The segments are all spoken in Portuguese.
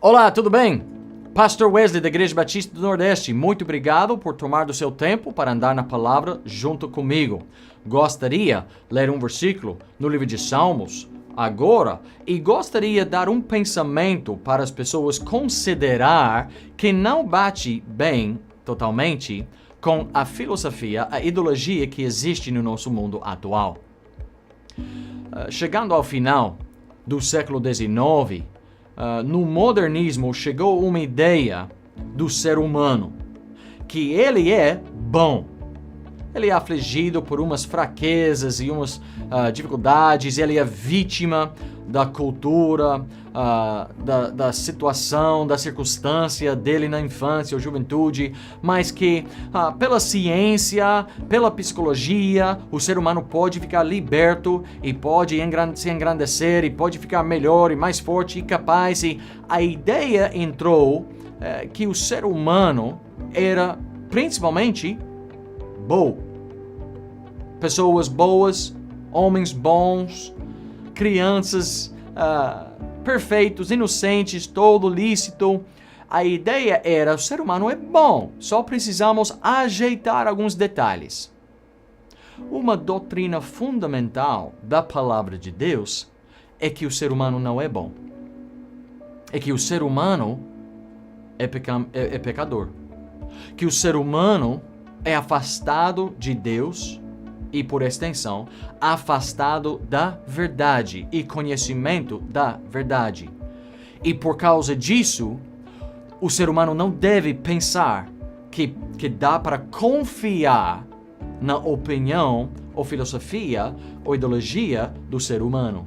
Olá, tudo bem? Pastor Wesley da Igreja Batista do Nordeste, muito obrigado por tomar do seu tempo para andar na palavra junto comigo. Gostaria de ler um versículo no livro de Salmos agora e gostaria de dar um pensamento para as pessoas considerar que não bate bem totalmente com a filosofia, a ideologia que existe no nosso mundo atual. Chegando ao final do século XIX, no modernismo chegou uma ideia do ser humano, que ele é bom. Ele é afligido por umas fraquezas e umas dificuldades, ele é vítima da cultura, da situação, da circunstância dele na infância ou juventude, mas que pela ciência, pela psicologia, o ser humano pode ficar liberto e pode se engrandecer e pode ficar melhor e mais forte e capaz. E a ideia entrou que o ser humano era principalmente bom. Pessoas boas, homens bons, crianças perfeitos, inocentes, todo lícito. A ideia era, o ser humano é bom, só precisamos ajeitar alguns detalhes. Uma doutrina fundamental da palavra de Deus é que o ser humano não é bom. É que o ser humano é pecador. Que o ser humano é afastado de Deus e, por extensão, afastado da verdade e conhecimento da verdade. E por causa disso, o ser humano não deve pensar que dá para confiar na opinião ou filosofia ou ideologia do ser humano.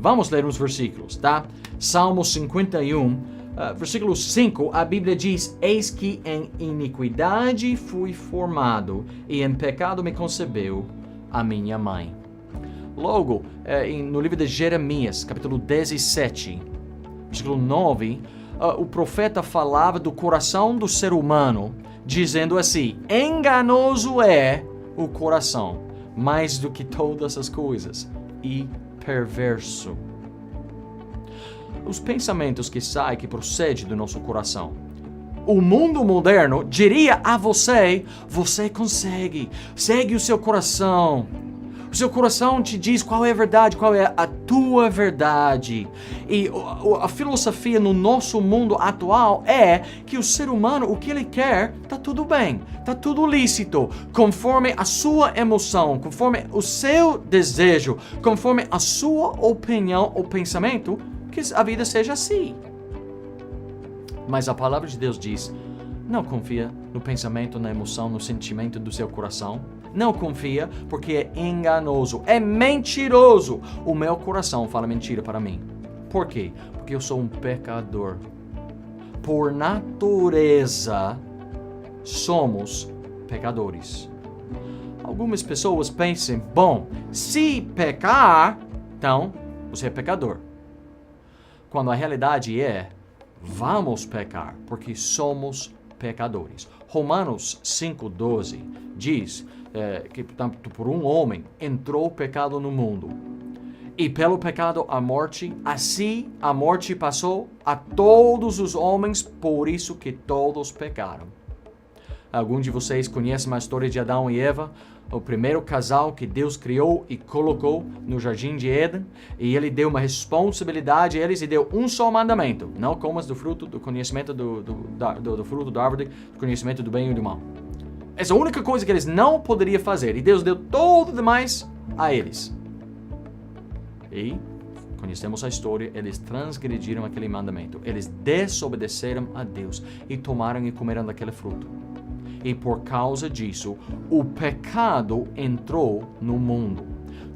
Vamos ler uns versículos, tá? Salmo 51, versículo 5, a Bíblia diz: Eis que em iniquidade fui formado, e em pecado me concebeu a minha mãe. Logo, no livro de Jeremias, capítulo 17, versículo 9, o profeta falava do coração do ser humano, dizendo assim: enganoso é o coração, mais do que todas as coisas, e perverso. Os pensamentos que saem, que procedem do nosso coração. O mundo moderno diria a você: você consegue, segue o seu coração. O seu coração te diz qual é a verdade, qual é a tua verdade. E a filosofia no nosso mundo atual é que o ser humano, o que ele quer, tá tudo bem, tá tudo lícito, conforme a sua emoção, conforme o seu desejo, conforme a sua opinião ou pensamento, que a vida seja assim. Mas a palavra de Deus diz: não confia no pensamento, na emoção, no sentimento do seu coração. Não confia, porque é enganoso, é mentiroso. O meu coração fala mentira para mim. Por quê? Porque eu sou um pecador. Por natureza, somos pecadores. Algumas pessoas pensam: bom, se pecar, então você é pecador. Quando a realidade é: vamos pecar, porque somos pecadores. Romanos 5,12 diz que, portanto, por um homem entrou o pecado no mundo, e pelo pecado a morte, assim a morte passou a todos os homens, por isso que todos pecaram. Alguns de vocês conhecem a história de Adão e Eva, o primeiro casal que Deus criou e colocou no Jardim de Éden, e Ele deu uma responsabilidade a eles e deu um só mandamento: não comas do fruto do conhecimento do fruto da árvore, do conhecimento do bem e do mal. Essa é a única coisa que eles não poderiam fazer, e Deus deu todo o demais a eles. E conhecemos a história, eles transgrediram aquele mandamento, eles desobedeceram a Deus e tomaram e comeram daquele fruto. E por causa disso, o pecado entrou no mundo.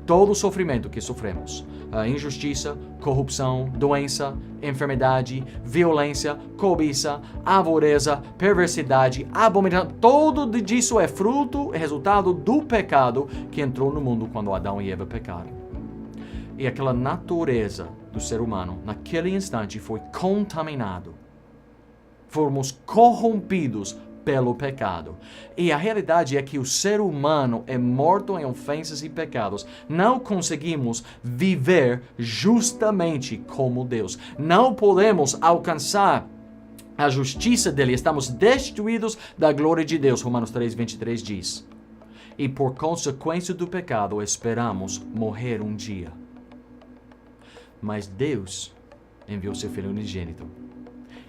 Todo o sofrimento que sofremos, a injustiça, corrupção, doença, enfermidade, violência, cobiça, avareza, perversidade, abominação, tudo disso é fruto, é resultado do pecado que entrou no mundo quando Adão e Eva pecaram. E aquela natureza do ser humano, naquele instante, foi contaminado. Fomos corrompidos pelo pecado. E a realidade é que o ser humano é morto em ofensas e pecados. Não conseguimos viver justamente como Deus. Não podemos alcançar a justiça dele. Estamos destituídos da glória de Deus. Romanos 3:23 diz. E por consequência do pecado, esperamos morrer um dia. Mas Deus enviou seu Filho unigênito.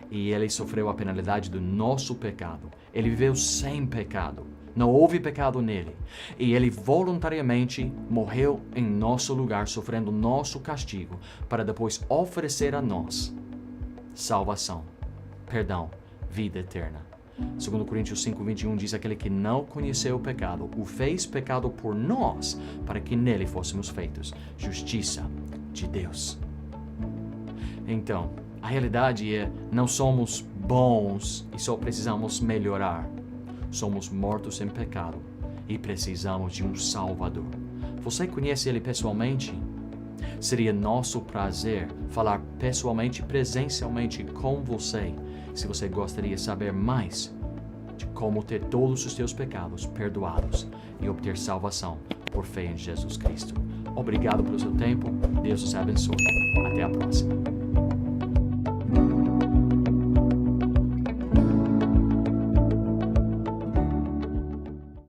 E ele sofreu a penalidade do nosso pecado. Ele viveu sem pecado. Não houve pecado nele. E ele voluntariamente morreu em nosso lugar, sofrendo nosso castigo, para depois oferecer a nós salvação, perdão, vida eterna. 2 Coríntios 5:21 diz: aquele que não conheceu o pecado, o fez pecado por nós, para que nele fôssemos feitos justiça de Deus. Então, a realidade é, não somos bons e só precisamos melhorar. Somos mortos em pecado e precisamos de um Salvador. Você conhece Ele pessoalmente? Seria nosso prazer falar pessoalmente, presencialmente com você, se você gostaria de saber mais de como ter todos os seus pecados perdoados e obter salvação por fé em Jesus Cristo. Obrigado pelo seu tempo. Deus os abençoe. Até a próxima.